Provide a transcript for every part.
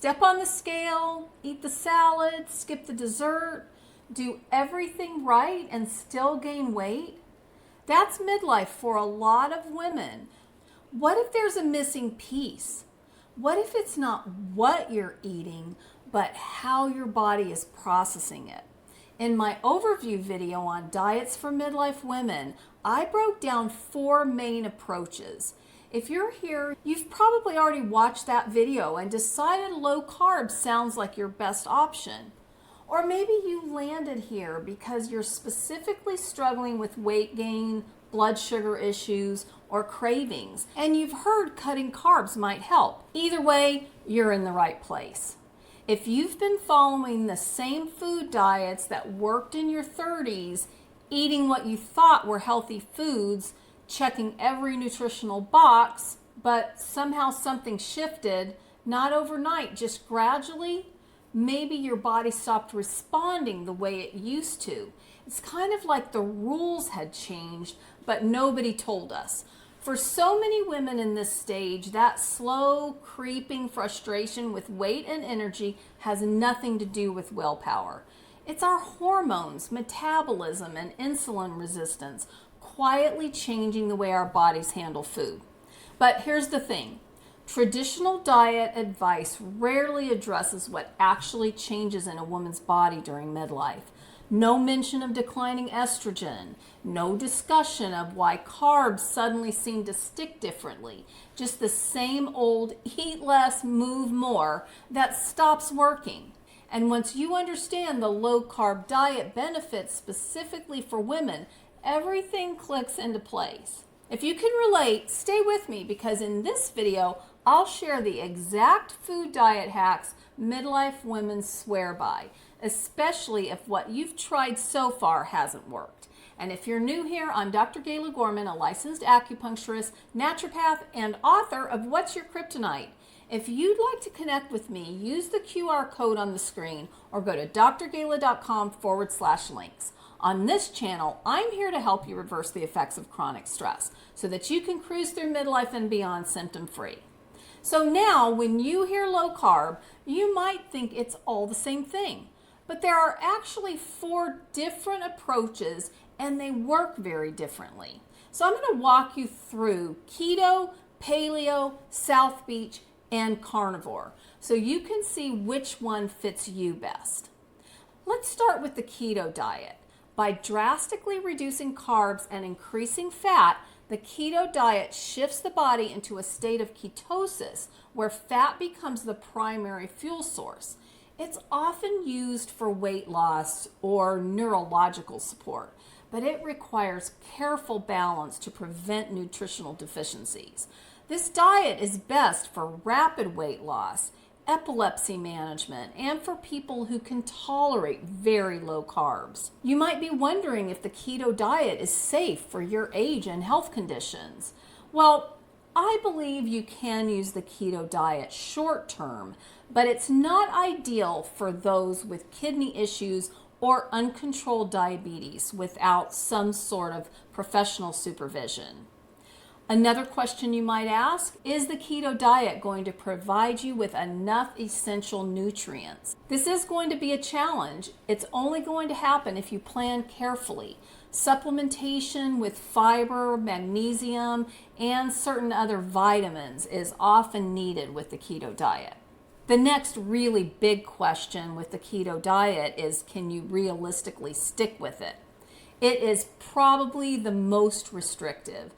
Step on the scale, eat the salad, skip the dessert, do everything right and still gain weight? That's midlife for a lot of women. What if there's a missing piece? What if it's not what you're eating, but how your body is processing it? In my overview video on diets for midlife women, I broke down 4 main approaches. If you're here, you've probably already watched that video and decided low carb sounds like your best option. Or maybe you landed here because you're specifically struggling with weight gain, blood sugar issues, or cravings, and you've heard cutting carbs might help. Either way, you're in the right place. If you've been following the same food diets that worked in your 30s, eating what you thought were healthy foods, checking every nutritional box, but somehow something shifted, not overnight, just gradually, maybe your body stopped responding the way it used to. It's kind of like the rules had changed, but nobody told us. For so many women in this stage, that slow, creeping frustration with weight and energy has nothing to do with willpower. It's our hormones, metabolism, and insulin resistance quietly changing the way our bodies handle food. But here's the thing. Traditional diet advice rarely addresses what actually changes in a woman's body during midlife. No mention of declining estrogen, no discussion of why carbs suddenly seem to stick differently. Just the same old eat less, move more that stops working. And once you understand the low-carb diet benefits specifically for women, everything clicks into place. If you can relate, stay with me because in this video, I'll share the exact food diet hacks midlife women swear by, especially if what you've tried so far hasn't worked. And if you're new here, I'm Dr. Gayla Gorman, a licensed acupuncturist, naturopath, and author of What's Your Kryptonite? If you'd like to connect with me, use the QR code on the screen or go to drgayla.com/links. On this channel, I'm here to help you reverse the effects of chronic stress so that you can cruise through midlife and beyond symptom-free. So now, when you hear low carb, you might think it's all the same thing. But there are actually 4 different approaches and they work very differently. So I'm going to walk you through keto, paleo, South Beach, and carnivore so you can see which one fits you best. Let's start with the keto diet. By drastically reducing carbs and increasing fat, the keto diet shifts the body into a state of ketosis where fat becomes the primary fuel source. It's often used for weight loss or neurological support, but it requires careful balance to prevent nutritional deficiencies. This diet is best for rapid weight loss, epilepsy management, and for people who can tolerate very low carbs. You might be wondering if the keto diet is safe for your age and health conditions. Well, I believe you can use the keto diet short term, but it's not ideal for those with kidney issues or uncontrolled diabetes without some sort of professional supervision. Another question you might ask, is the keto diet going to provide you with enough essential nutrients? This is going to be a challenge. It's only going to happen if you plan carefully. Supplementation with fiber, magnesium, and certain other vitamins is often needed with the keto diet. The next really big question with the keto diet is, can you realistically stick with it? It is probably the most restrictive.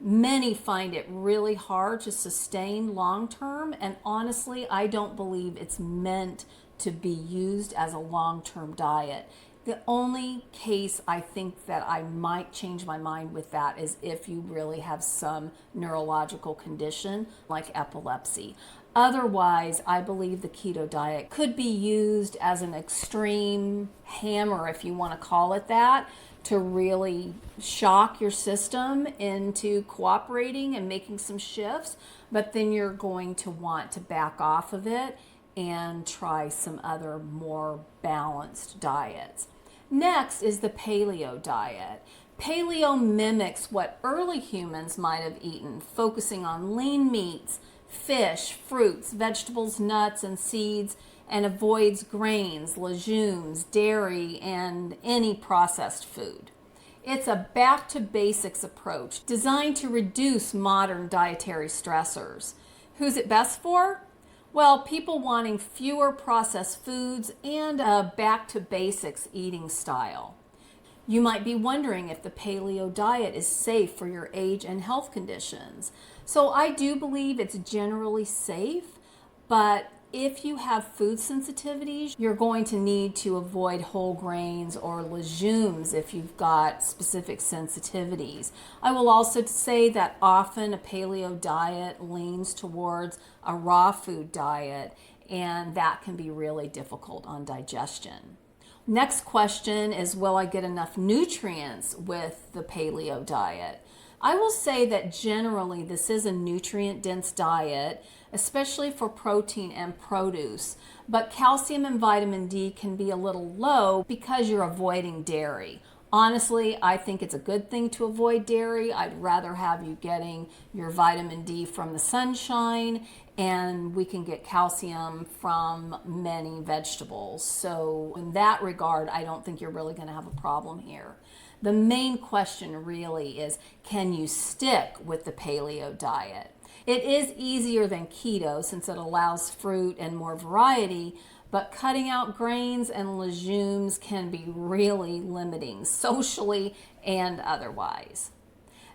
Many find it really hard to sustain long term, and honestly, I don't believe it's meant to be used as a long-term diet. The only case I think that I might change my mind with that is if you really have some neurological condition like epilepsy. Otherwise, I believe the keto diet could be used as an extreme hammer, if you want to call it that, to really shock your system into cooperating and making some shifts, but then you're going to want to back off of it and try some other more balanced diets. Next is the Paleo Diet. Paleo mimics what early humans might have eaten, focusing on lean meats, fish, fruits, vegetables, nuts, and seeds, and avoids grains, legumes, dairy, and any processed food. It's a back to basics approach designed to reduce modern dietary stressors. Who's it best for? Well, people wanting fewer processed foods and a back to basics eating style. You might be wondering if the paleo diet is safe for your age and health conditions. So I do believe it's generally safe, but if you have food sensitivities, you're going to need to avoid whole grains or legumes if you've got specific sensitivities. I will also say that often a paleo diet leans towards a raw food diet, and that can be really difficult on digestion. Next question is, will I get enough nutrients with the paleo diet? I will say that generally this is a nutrient-dense diet, especially for protein and produce, but calcium and vitamin D can be a little low because you're avoiding dairy. Honestly, I think it's a good thing to avoid dairy. I'd rather have you getting your vitamin D from the sunshine, and we can get calcium from many vegetables. So in that regard, I don't think you're really going to have a problem here. The main question really is, can you stick with the paleo diet? It is easier than keto since it allows fruit and more variety, but cutting out grains and legumes can be really limiting socially and otherwise.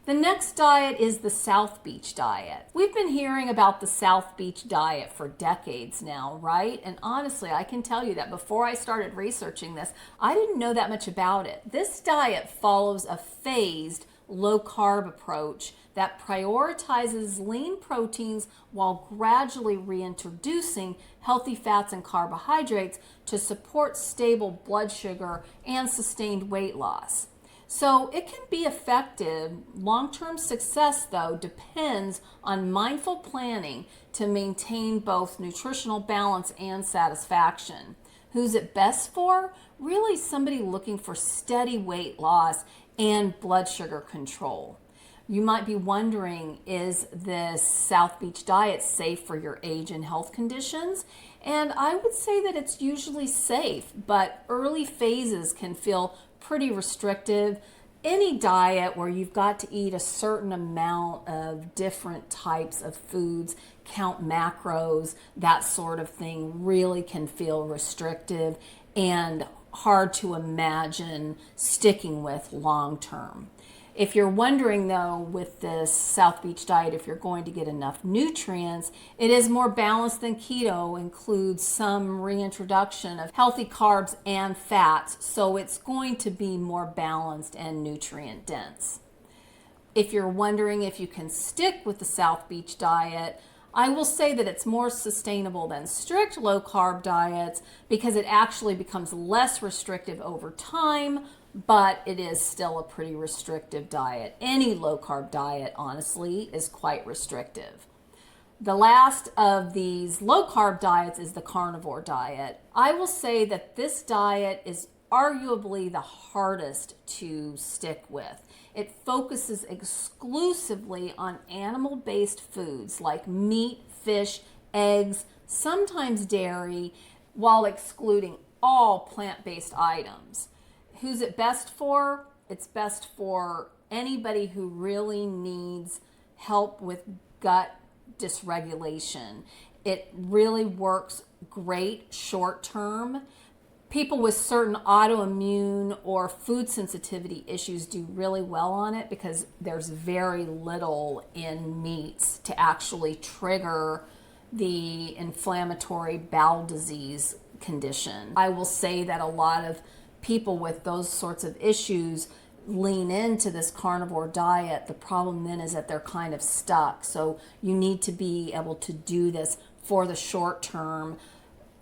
The next diet is the South Beach diet. We've been hearing about the South Beach diet for decades now, right? And honestly, I can tell you that before I started researching this, I didn't know that much about it. This diet follows a phased low-carb approach that prioritizes lean proteins while gradually reintroducing healthy fats and carbohydrates to support stable blood sugar and sustained weight loss. So it can be effective. Long-term success, though, depends on mindful planning to maintain both nutritional balance and satisfaction. Who's it best for? Really somebody looking for steady weight loss and blood sugar control. You might be wondering, is this South Beach diet safe for your age and health conditions? And I would say that it's usually safe, but early phases can feel pretty restrictive. Any diet where you've got to eat a certain amount of different types of foods, count macros, that sort of thing, really can feel restrictive and hard to imagine sticking with long term. If you're wondering, though, with this South Beach diet, if you're going to get enough nutrients, it is more balanced than keto, includes some reintroduction of healthy carbs and fats, so it's going to be more balanced and nutrient dense. If you're wondering if you can stick with the South Beach diet, I will say that it's more sustainable than strict low-carb diets because it actually becomes less restrictive over time, but it is still a pretty restrictive diet. Any low-carb diet, honestly, is quite restrictive. The last of these low-carb diets is the carnivore diet. I will say that this diet is arguably the hardest to stick with. It focuses exclusively on animal-based foods like meat, fish, eggs, sometimes dairy, while excluding all plant-based items. Who's it best for? It's best for anybody who really needs help with gut dysregulation. It really works great short term. People with certain autoimmune or food sensitivity issues do really well on it because there's very little in meats to actually trigger the inflammatory bowel disease condition. I will say that a lot of people with those sorts of issues lean into this carnivore diet. The problem then is that they're kind of stuck. So you need to be able to do this for the short term,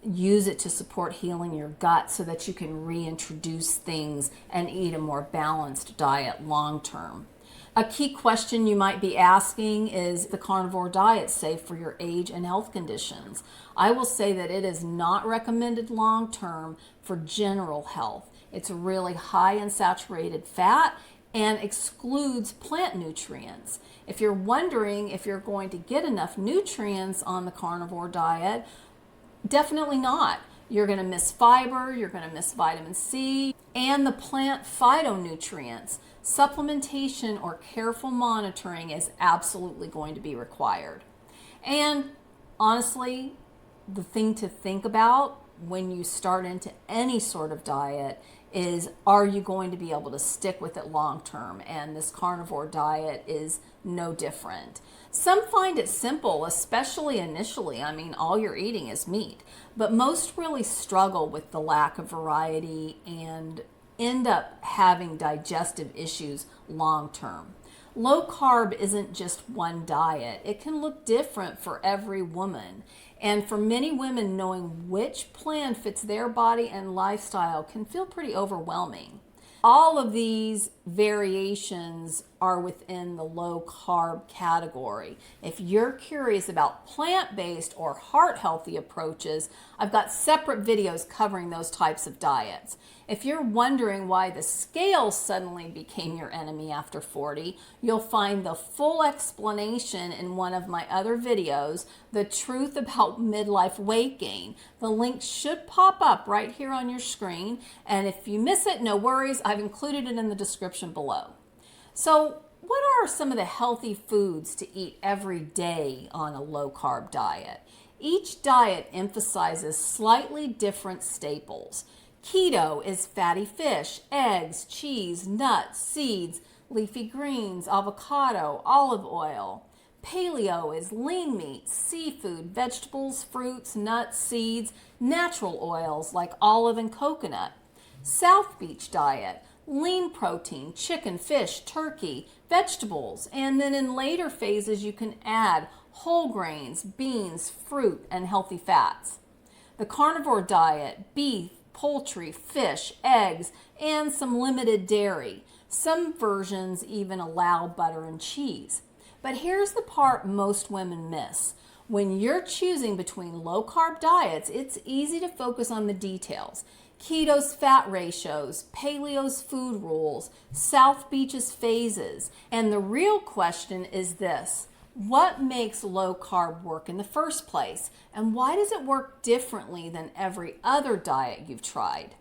use it to support healing your gut so that you can reintroduce things and eat a more balanced diet long term. A key question you might be asking is the carnivore diet safe for your age and health conditions? I will say that it is not recommended long term for general health. It's really high in saturated fat and excludes plant nutrients. If you're wondering if you're going to get enough nutrients on the carnivore diet, definitely not. You're going to miss fiber, you're going to miss vitamin C, and the plant phytonutrients. Supplementation or careful monitoring is absolutely going to be required. And honestly, the thing to think about when you start into any sort of diet is, are you going to be able to stick with it long term? And this carnivore diet is no different. Some find it simple, especially initially. I mean, all you're eating is meat. But most really struggle with the lack of variety and end up having digestive issues long term. Low carb isn't just one diet. It can look different for every woman. And for many women, knowing which plan fits their body and lifestyle can feel pretty overwhelming. All of these variations are within the low carb category. If you're curious about plant-based or heart-healthy approaches, I've got separate videos covering those types of diets. If you're wondering why the scale suddenly became your enemy after 40, you'll find the full explanation in one of my other videos, The Truth About Midlife Weight Gain. The link should pop up right here on your screen, and if you miss it, no worries, I've included it in the description below. So, what are some of the healthy foods to eat every day on a low-carb diet? Each diet emphasizes slightly different staples. Keto is fatty fish, eggs, cheese, nuts, seeds, leafy greens, avocado, olive oil. Paleo is lean meat, seafood, vegetables, fruits, nuts, seeds, natural oils like olive and coconut. South Beach diet, lean protein, chicken, fish, turkey, vegetables, and then in later phases you can add whole grains, beans, fruit, and healthy fats. The carnivore diet, beef, poultry, fish, eggs, and some limited dairy. Some versions even allow butter and cheese. But here's the part most women miss. When you're choosing between low-carb diets, it's easy to focus on the details. Keto's fat ratios, Paleo's food rules, South Beach's phases. And the real question is this: what makes low carb work in the first place? And why does it work differently than every other diet you've tried?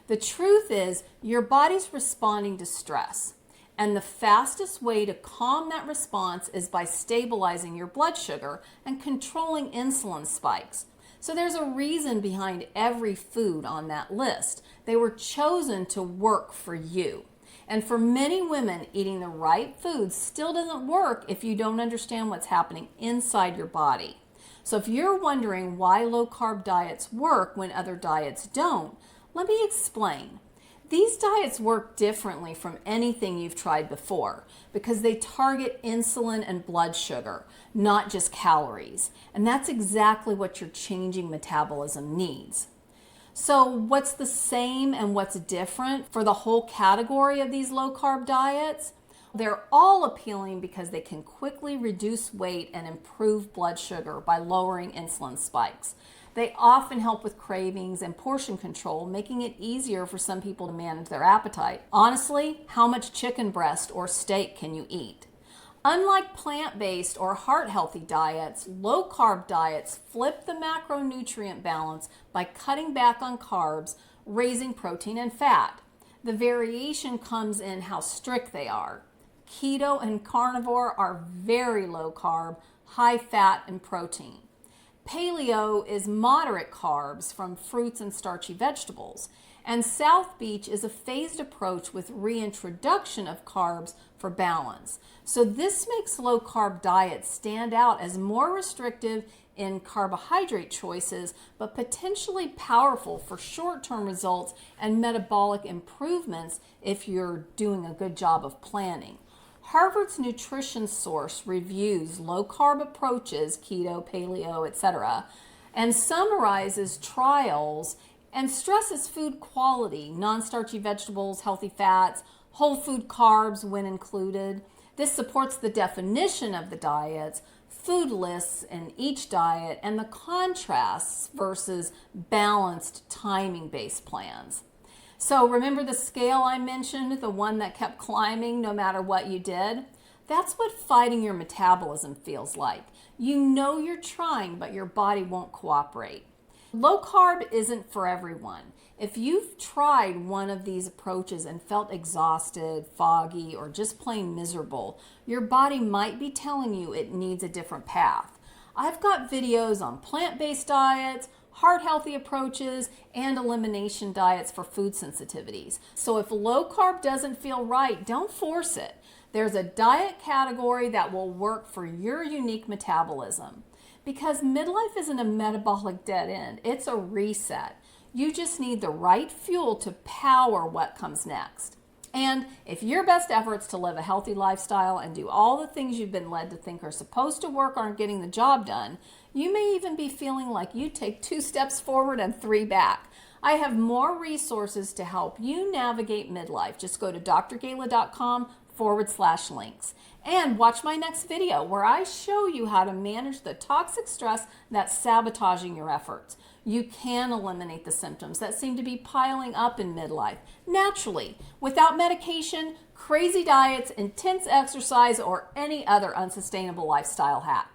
The truth is, your body's responding to stress. And the fastest way to calm that response is by stabilizing your blood sugar and controlling insulin spikes. So there's a reason behind every food on that list. They were chosen to work for you. And for many women, eating the right foods still doesn't work if you don't understand what's happening inside your body. So if you're wondering why low-carb diets work when other diets don't, let me explain. These diets work differently from anything you've tried before because they target insulin and blood sugar, not just calories. And that's exactly what your changing metabolism needs. So what's the same and what's different for the whole category of these low-carb diets? They're all appealing because they can quickly reduce weight and improve blood sugar by lowering insulin spikes. They often help with cravings and portion control, making it easier for some people to manage their appetite. Honestly, how much chicken breast or steak can you eat? Unlike plant-based or heart-healthy diets, low-carb diets flip the macronutrient balance by cutting back on carbs, raising protein and fat. The variation comes in how strict they are. Keto and carnivore are very low-carb, high fat and protein. Paleo is moderate carbs from fruits and starchy vegetables. And South Beach is a phased approach with reintroduction of carbs for balance. So this makes low-carb diets stand out as more restrictive in carbohydrate choices, but potentially powerful for short-term results and metabolic improvements if you're doing a good job of planning. Harvard's Nutrition Source reviews low-carb approaches, keto, paleo, etc., and summarizes trials and stresses food quality, non-starchy vegetables, healthy fats, whole food carbs when included. This supports the definition of the diets, food lists in each diet, and the contrasts versus balanced timing-based plans. So remember the scale I mentioned, the one that kept climbing no matter what you did? That's what fighting your metabolism feels like. You know you're trying, but your body won't cooperate. Low carb isn't for everyone. If you've tried one of these approaches and felt exhausted, foggy, or just plain miserable, your body might be telling you it needs a different path. I've got videos on plant-based diets, heart-healthy approaches, and elimination diets for food sensitivities. So if low carb doesn't feel right, don't force it. There's a diet category that will work for your unique metabolism. Because midlife isn't a metabolic dead end, it's a reset. You just need the right fuel to power what comes next. And if your best efforts to live a healthy lifestyle and do all the things you've been led to think are supposed to work aren't getting the job done, you may even be feeling like you take 2 steps forward and 3 back. I have more resources to help you navigate midlife. Just go to drgala.com/links and watch my next video where I show you how to manage the toxic stress that's sabotaging your efforts. You can eliminate the symptoms that seem to be piling up in midlife naturally, without medication, crazy diets, intense exercise, or any other unsustainable lifestyle hack.